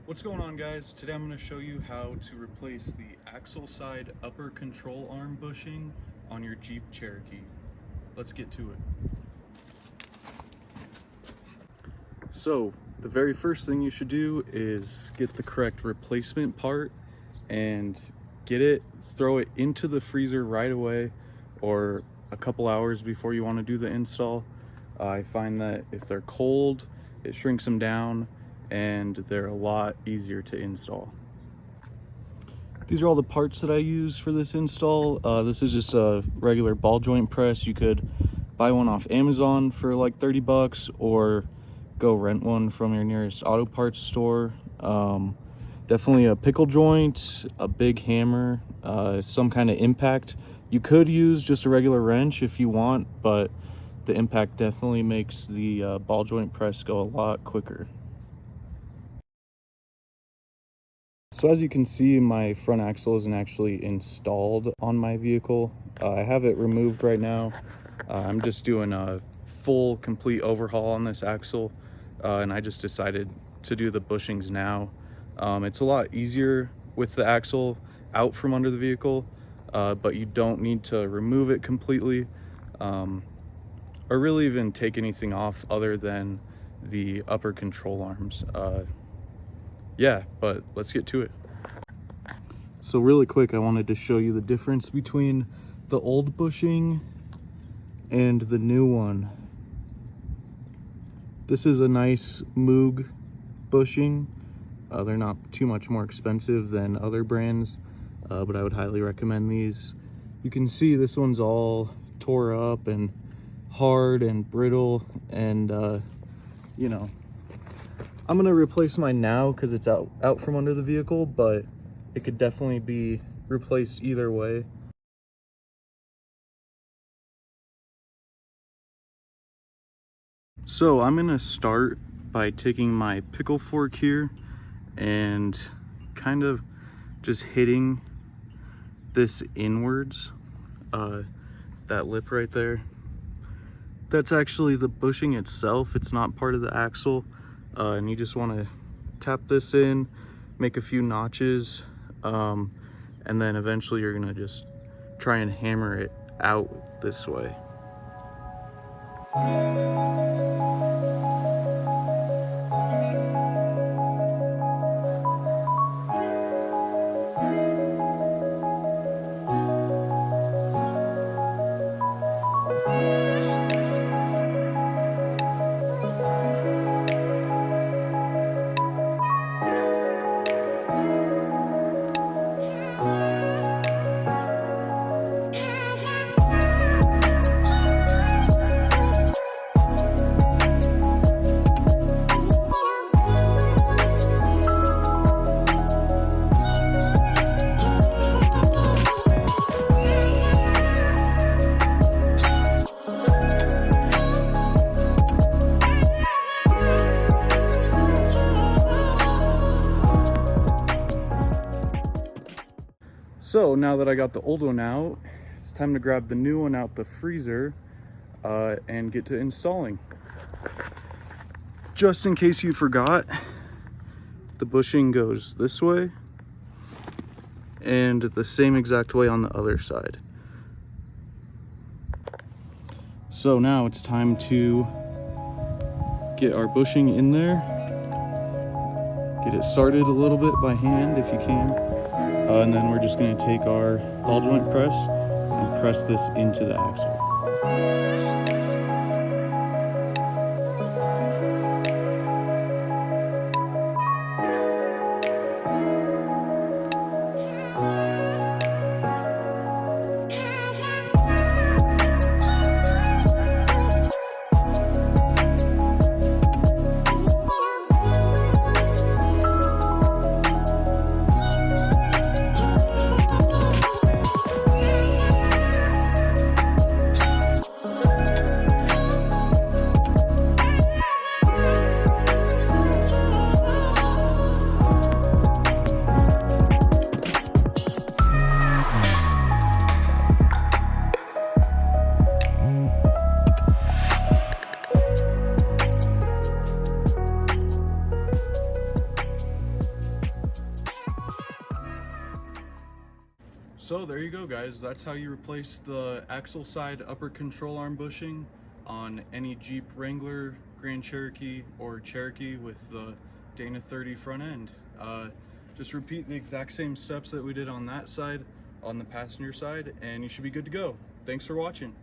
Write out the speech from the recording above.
What's going on, guys? Today I'm going to show you how to replace the axle side upper control arm bushing on your Jeep Cherokee. Let's get to it. So the very first thing you should do is get the correct replacement part and get it, throw it into the freezer right away or a couple hours before you want to do the install. I find that if they're cold, it shrinks them down and they're a lot easier to install. These are all the parts that I use for this install. This is just a regular ball joint press. You could buy one off Amazon for like 30 bucks or go rent one from your nearest auto parts store. Definitely a pickle joint, a big hammer, some kind of impact. You could use just a regular wrench if you want, but the impact definitely makes the ball joint press go a lot quicker. So as you can see, my front axle isn't actually installed on my vehicle. I have it removed right now. I'm just doing a full complete overhaul on this axle, and I just decided to do the bushings now. It's a lot easier with the axle out from under the vehicle, but you don't need to remove it completely or really even take anything off other than the upper control arms. Yeah, but let's get to it. So really quick, I wanted to show you the difference between the old bushing and the new one. This is a nice Moog bushing. They're not too much more expensive than other brands, but I would highly recommend these. You can see this one's all tore up and hard and brittle, and you know, I'm gonna replace mine now because it's out from under the vehicle, but it could definitely be replaced either way. So I'm gonna start by taking my pickle fork here and kind of just hitting this inwards, that lip right there. That's actually the bushing itself. It's not part of the axle. And you just want to tap this in, make a few notches, and then eventually you're going to just try and hammer it out this way. So now that I got the old one out, it's time to grab the new one out the freezer and get to installing. Just in case you forgot, the bushing goes this way and the same exact way on the other side. So now it's time to get our bushing in there. Get it started a little bit by hand if you can. And then we're just going to take our ball joint press and press this into the axle. So there you go, guys. That's how you replace the axle side upper control arm bushing on any Jeep Wrangler, Grand Cherokee, or Cherokee with the Dana 30 front end. Just repeat the exact same steps that we did on that side, on the passenger side, and you should be good to go. Thanks for watching.